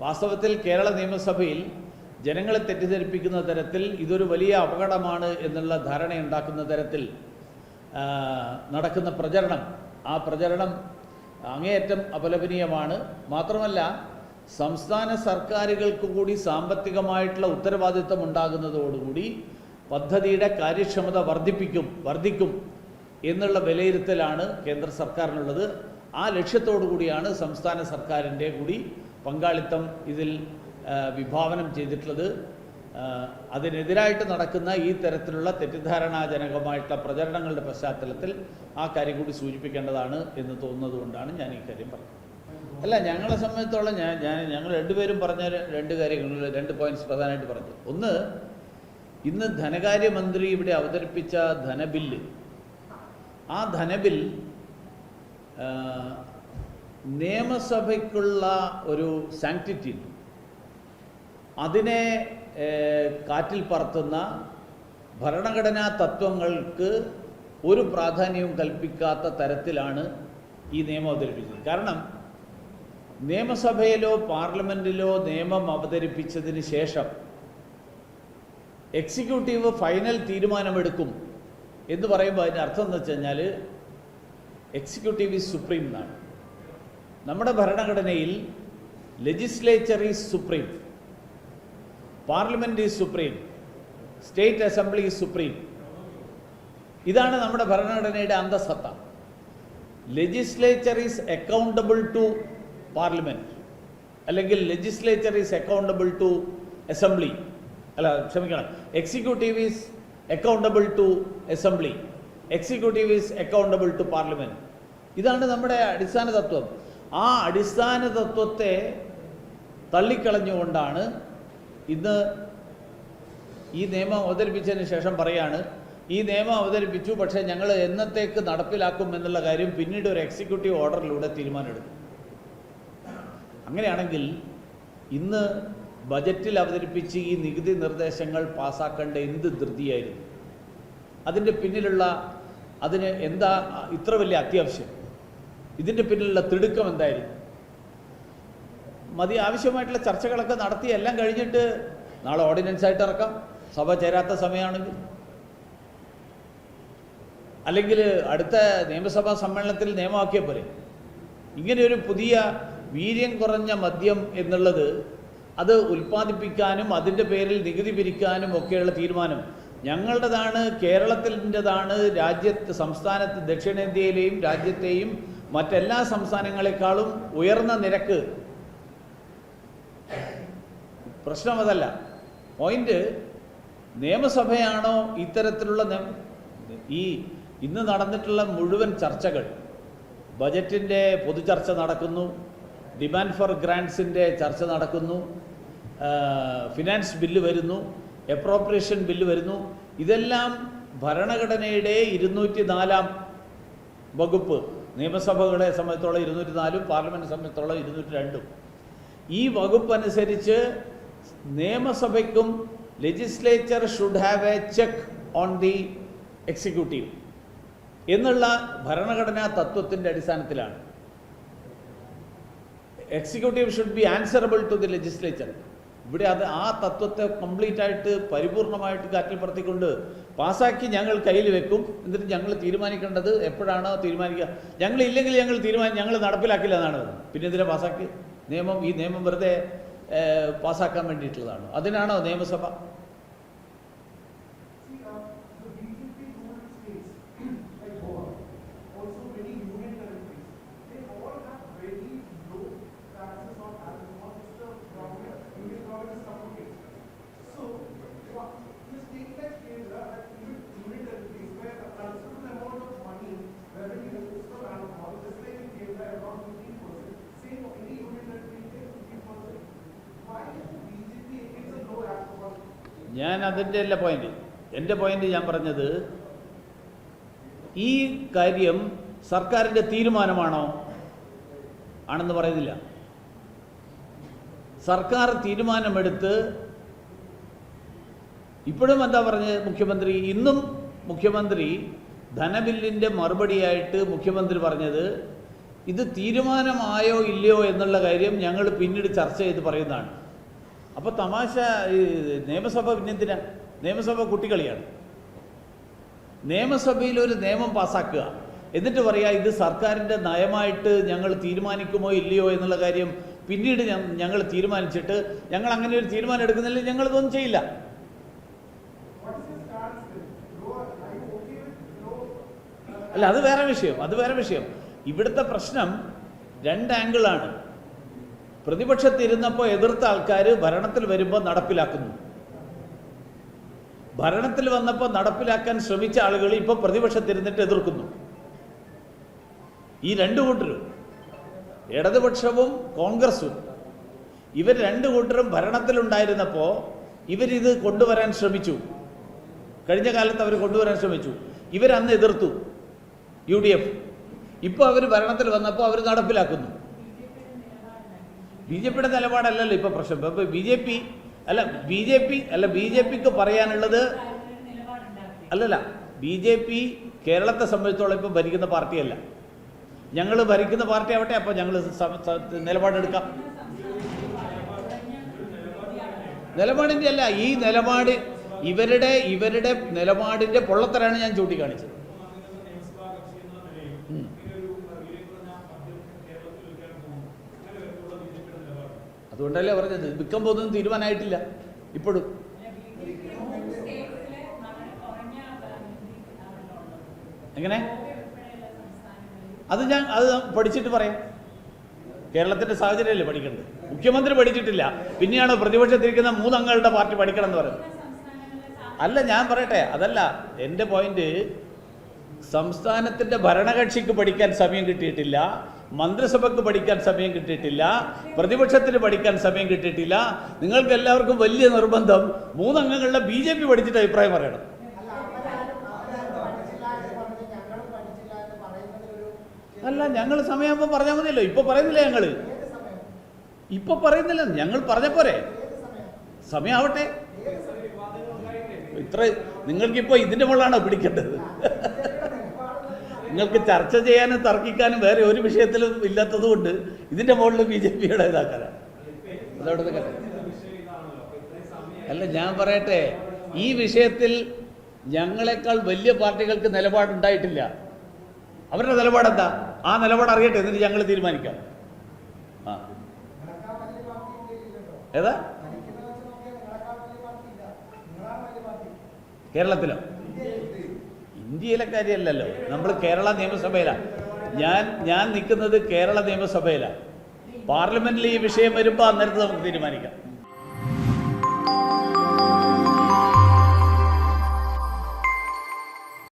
വാസ്തവത്തിൽ കേരള നിയമസഭയിൽ ജനങ്ങളെ തെറ്റിദ്ധരിപ്പിക്കുന്ന തരത്തിൽ ഇതൊരു വലിയ അപകടമാണ് എന്നുള്ള ധാരണയുണ്ടാക്കുന്ന തരത്തിൽ നടക്കുന്ന പ്രചരണം, ആ പ്രചരണം അങ്ങേയറ്റം അപലപനീയമാണ്. മാത്രമല്ല, സംസ്ഥാന സർക്കാരുകൾക്ക് കൂടി സാമ്പത്തികമായിട്ടുള്ള ഉത്തരവാദിത്വം ഉണ്ടാകുന്നതോടുകൂടി പദ്ധതിയുടെ കാര്യക്ഷമത വർദ്ധിക്കും എന്നുള്ള വിലയിരുത്തലാണ് കേന്ദ്ര സർക്കാരിനുള്ളത്. ആ ലക്ഷ്യത്തോടു കൂടിയാണ് സംസ്ഥാന സർക്കാരിൻ്റെ കൂടി പങ്കാളിത്തം ഇതിൽ വിഭാവനം ചെയ്തിട്ടുള്ളത്. അതിനെതിരായിട്ട് നടക്കുന്ന ഈ തരത്തിലുള്ള തെറ്റിദ്ധാരണാജനകമായിട്ടുള്ള പ്രചരണങ്ങളുടെ പശ്ചാത്തലത്തിൽ ആ കാര്യം കൂടി സൂചിപ്പിക്കേണ്ടതാണ് എന്ന് തോന്നുന്നതുകൊണ്ടാണ് ഞാൻ ഈ കാര്യം പറഞ്ഞത്. അല്ല, ഞങ്ങളെ സംബന്ധിച്ചോളം ഞങ്ങൾ രണ്ടുപേരും പറഞ്ഞ രണ്ട് കാര്യങ്ങൾ, 2 പോയിന്റ്സ് പ്രധാനമായിട്ട് പറഞ്ഞു. ഒന്ന്, ഇന്ന് ധനകാര്യമന്ത്രി ഇവിടെ അവതരിപ്പിച്ച ധനബില്ല്, ആ ധനബിൽ നിയമസഭയ്ക്കുള്ള ഒരു സാങ്ക്ടിറ്റി, അതിനെ കാറ്റിൽ പറത്തുന്ന ഭരണഘടനാ തത്വങ്ങൾക്ക് ഒരു പ്രാധാന്യവും കൽപ്പിക്കാത്ത തരത്തിലാണ് ഈ നിയമം അവതരിപ്പിച്ചത്. കാരണം നിയമസഭയിലോ പാർലമെൻറ്റിലോ നിയമം അവതരിപ്പിച്ചതിന് ശേഷം എക്സിക്യൂട്ടീവ് ഫൈനൽ തീരുമാനമെടുക്കും എന്ന് പറയുമ്പോൾ അതിൻ്റെ അർത്ഥം എന്ന് വെച്ച് കഴിഞ്ഞാൽ എക്സിക്യൂട്ടീവ് ഈസ് സുപ്രീം എന്നാണ്. നമ്മുടെ ഭരണഘടനയിൽ legislature is supreme, parliament is supreme, state assembly is supreme. ഇതാണ് നമ്മുടെ ഭരണഘടനയുടെ അന്തസത്ത. Legislature is accountable to parliament, അല്ലെങ്കിൽ legislature is accountable to assembly, executive is accountable to assembly, executive is accountable to parliament. ഇതാണ് നമ്മുടെ അടിസ്ഥാന തത്വം. ആ അടിസ്ഥാന തത്വത്തെ തള്ളിക്കളഞ്ഞുകൊണ്ടാണ് ഇന്ന് ഈ നിയമം അവതരിപ്പിച്ചതിന് ശേഷം പറയാണ്, ഈ നിയമം അവതരിപ്പിച്ചു, പക്ഷേ ഞങ്ങൾ എന്നത്തേക്ക് നടപ്പിലാക്കും എന്നുള്ള കാര്യം പിന്നീട് ഒരു എക്സിക്യൂട്ടീവ് ഓർഡറിലൂടെ തീരുമാനമെടുക്കും. അങ്ങനെയാണെങ്കിൽ ഇന്ന് ബജറ്റിൽ അവതരിപ്പിച്ച് ഈ നികുതി നിർദ്ദേശങ്ങൾ പാസ്സാക്കേണ്ട എന്ത് ധൃതിയായിരുന്നു? അതിൻ്റെ പിന്നിലുള്ള അതിന് എന്താ ഇത്ര വലിയ അത്യാവശ്യം? ഇതിൻ്റെ പിന്നിലുള്ള തിടുക്കം എന്തായിരുന്നു? ആവശ്യമായിട്ടുള്ള ചർച്ചകളൊക്കെ നടത്തി എല്ലാം കഴിഞ്ഞിട്ട് നാളെ ഓർഡിനൻസ് ആയിട്ട് ഇറക്കാം, സഭ ചേരാത്ത സമയമാണെങ്കിൽ, അല്ലെങ്കിൽ അടുത്ത നിയമസഭാ സമ്മേളനത്തിൽ നിയമമാക്കിയ പോലെ. ഇങ്ങനെയൊരു പുതിയ വീര്യം കുറഞ്ഞ മദ്യം എന്നുള്ളത് അത് ഉൽപ്പാദിപ്പിക്കാനും അതിൻ്റെ പേരിൽ നികുതി പിരിക്കാനും ഒക്കെയുള്ള തീരുമാനം ഞങ്ങളുടേതാണ്, കേരളത്തിൻ്റെതാണ്. സംസ്ഥാനത്ത് ദക്ഷിണേന്ത്യയിലെയും രാജ്യത്തെയും മറ്റെല്ലാ സംസ്ഥാനങ്ങളെക്കാളും ഉയർന്ന നിരക്ക്. പ്രശ്നം അതല്ല. പോയിന്റ്, നിയമസഭയാണോ ഇത്തരത്തിലുള്ള ഈ ഇന്ന് നടന്നിട്ടുള്ള മുഴുവൻ ചർച്ചകൾ, ബജറ്റിൻ്റെ പൊതുചർച്ച നടക്കുന്നു, ഡിമാൻഡ് ഫോർ ഗ്രാൻഡ്സിൻ്റെ ചർച്ച നടക്കുന്നു, ഫിനാൻസ് ബില്ല് വരുന്നു, അപ്രോപ്രിയേഷൻ ബില്ല് വരുന്നു. ഇതെല്ലാം ഭരണഘടനയുടെ 204 വകുപ്പ്, നിയമസഭകളെ സംബന്ധിച്ചോളം 204, പാർലമെൻറ്റ് സംബന്ധിച്ചോളം 202. ഈ വകുപ്പ് അനുസരിച്ച് നിയമസഭയ്ക്കും legislature should have a check on the executive എന്നുള്ള ഭരണഘടനാ തത്വത്തിൻ്റെ അടിസ്ഥാനത്തിലാണ് executive should be answerable to the legislature. ഇവിടെ ആ തത്വത്തെ കംപ്ലീറ്റ് ആയിട്ട് പരിപൂർണമായിട്ട് കാറ്റിൽ പറത്തിക്കൊണ്ട് പാസ്സാക്കി ഞങ്ങൾ കയ്യിൽ വെക്കും. എന്നിട്ട് ഞങ്ങൾ തീരുമാനിക്കേണ്ടത് എപ്പോഴാണോ തീരുമാനിക്കുക. ഞങ്ങളില്ലെങ്കിൽ ഞങ്ങൾ നടപ്പിലാക്കില്ല എന്നാണ്. പിന്നെ ഇതിനെ പാസ്സാക്കി നിയമം, ഈ നിയമം വെറുതെ പാസ്സാക്കാൻ വേണ്ടിയിട്ടുള്ളതാണ്. അതിനാണോ നിയമസഭ? ഞാൻ അതിൻ്റെ അല്ല പോയിന്റ്. എൻ്റെ പോയിന്റ് ഞാൻ പറഞ്ഞത്, ഈ കാര്യം സർക്കാരിൻ്റെ തീരുമാനമാണോ? ആണെന്ന് പറയുന്നില്ല. സർക്കാർ തീരുമാനമെടുത്ത് ഇപ്പോഴും എന്താ പറഞ്ഞത് മുഖ്യമന്ത്രി? ഇന്നും മുഖ്യമന്ത്രി ധനബില്ലിൻ്റെ മറുപടിയായിട്ട് മുഖ്യമന്ത്രി പറഞ്ഞത് ഇത് തീരുമാനമായോ ഇല്ലയോ എന്നുള്ള കാര്യം ഞങ്ങൾ പിന്നീട് ചർച്ച ചെയ്ത് പറയുന്നതാണ്. അപ്പോൾ തമാശ നിയമസഭ പിന്നെന്തിനാ? നിയമസഭ കുട്ടികളിയാണ്. നിയമസഭയിൽ ഒരു നിയമം പാസ്സാക്കുക, എന്നിട്ട് പറയുക ഇത് സർക്കാരിൻ്റെ നയമായിട്ട് ഞങ്ങൾ തീരുമാനിക്കുമോ ഇല്ലയോ എന്നുള്ള കാര്യം പിന്നീട് ഞങ്ങൾ തീരുമാനിച്ചിട്ട് ഞങ്ങൾ അങ്ങനെ ഒരു തീരുമാനം എടുക്കുന്നില്ല, ഞങ്ങളിതൊന്നും ചെയ്യില്ല. അല്ല, അത് വേറെ വിഷയം. ഇവിടുത്തെ പ്രശ്നം രണ്ട് ആംഗിളാണ്. പ്രതിപക്ഷത്തിരുന്നപ്പോൾ എതിർത്ത ആൾക്കാർ ഭരണത്തിൽ വരുമ്പോൾ നടപ്പിലാക്കുന്നു, ഭരണത്തിൽ വന്നപ്പോൾ നടപ്പിലാക്കാൻ ശ്രമിച്ച ആളുകൾ ഇപ്പോൾ പ്രതിപക്ഷത്തിരുന്നിട്ട് എതിർക്കുന്നു. ഈ രണ്ടു കൂട്ടരും, ഇടതുപക്ഷവും കോൺഗ്രസും, ഇവർ രണ്ടു കൂട്ടരും ഭരണത്തിലുണ്ടായിരുന്നപ്പോൾ ഇവരിത് കൊണ്ടുവരാൻ ശ്രമിച്ചു. കഴിഞ്ഞ കാലത്ത് അവർ കൊണ്ടുവരാൻ ശ്രമിച്ചു. ഇവരന്ന് എതിർത്തു, UDF. ഇപ്പോൾ അവർ ഭരണത്തിൽ വന്നപ്പോൾ അവർ നടപ്പിലാക്കുന്നു. BJPയുടെ നിലപാടല്ലല്ലോ ഇപ്പോൾ പ്രശ്നം. ഇപ്പോൾ BJPക്ക് പറയാനുള്ളത് അല്ലല്ല, BJP കേരളത്തെ സംബന്ധിച്ചോളം ഇപ്പം ഭരിക്കുന്ന പാർട്ടിയല്ല. ഞങ്ങൾ ഭരിക്കുന്ന പാർട്ടി ആവട്ടെ, അപ്പോൾ ഞങ്ങൾ നിലപാടെടുക്കാം. നിലപാടിൻ്റെ അല്ല, ഈ നിലപാട് ഇവരുടെ നിലപാടിൻ്റെ പൊള്ളത്തരാണ് ഞാൻ ചൂണ്ടിക്കാണിച്ചത്. അതുകൊണ്ടല്ലേ പറഞ്ഞത് വിൽക്കാൻ പോകുന്നതും തീരുമാനമായിട്ടില്ല ഇപ്പോഴും. എങ്ങനെ? അത് പഠിച്ചിട്ട് പറയാം. കേരളത്തിൻ്റെ സാഹചര്യമല്ലേ പഠിക്കേണ്ടത്. മുഖ്യമന്ത്രി പഠിച്ചിട്ടില്ല, പിന്നെയാണ് പ്രതിപക്ഷത്തിരിക്കുന്ന 3 അംഗങ്ങളുടെ പാർട്ടി പഠിക്കണം എന്ന് പറയുന്നത്. അല്ല, ഞാൻ പറയട്ടെ, അതല്ല എൻ്റെ പോയിന്റ്. സംസ്ഥാനത്തിൻ്റെ ഭരണകക്ഷിക്ക് പഠിക്കാൻ സമയം കിട്ടിയിട്ടില്ല, മന്ത്രിസഭയ്ക്ക് പഠിക്കാൻ സമയം കിട്ടിയിട്ടില്ല, പ്രതിപക്ഷത്തിന് പഠിക്കാൻ സമയം കിട്ടിയിട്ടില്ല. നിങ്ങൾക്ക് എല്ലാവർക്കും വലിയ നിർബന്ധം 3 അംഗങ്ങളുടെ BJP പഠിച്ചിട്ട് അഭിപ്രായം പറയണം. അല്ല, ഞങ്ങൾ സമയമാകുമ്പോൾ പറഞ്ഞാൽ മതിയല്ലോ. ഇപ്പോൾ പറയുന്നില്ല, ഞങ്ങൾ പറഞ്ഞ പോരെ? സമയമാവട്ടെ. ഇത്ര നിങ്ങൾക്കിപ്പോൾ ഇതിൻ്റെ മുകളിലാണോ പിടിക്കേണ്ടത്? നിങ്ങൾക്ക് ചർച്ച ചെയ്യാനും തർക്കിക്കാനും വേറെ ഒരു വിഷയത്തിലും ഇല്ലാത്തത് കൊണ്ട് ഇതിൻ്റെ മുകളിൽ BJPയുടെ ഇതാക്കാനാണ്. അതവിടെ നിൽക്കട്ടെ. അല്ല, ഞാൻ പറയട്ടെ, ഈ വിഷയത്തിൽ ഞങ്ങളെക്കാൾ വലിയ പാർട്ടികൾക്ക് നിലപാടുണ്ടായിട്ടില്ല. അവരുടെ നിലപാടെന്താ? ആ നിലപാട് അറിയട്ടെ, എന്നിട്ട് ഞങ്ങൾ തീരുമാനിക്കാം. ഏതാ? കേരളത്തിലോ? ഇന്ത്യയിലെ കാര്യമല്ലല്ലോ, നമ്മൾ കേരള നിയമസഭയിലാണ്. ഞാൻ നിൽക്കുന്നത് കേരള നിയമസഭയിലാണ്. പാർലമെന്റിൽ ഈ വിഷയം വരുമ്പോൾ അന്നേരത്ത് നമുക്ക് തീരുമാനിക്കാം.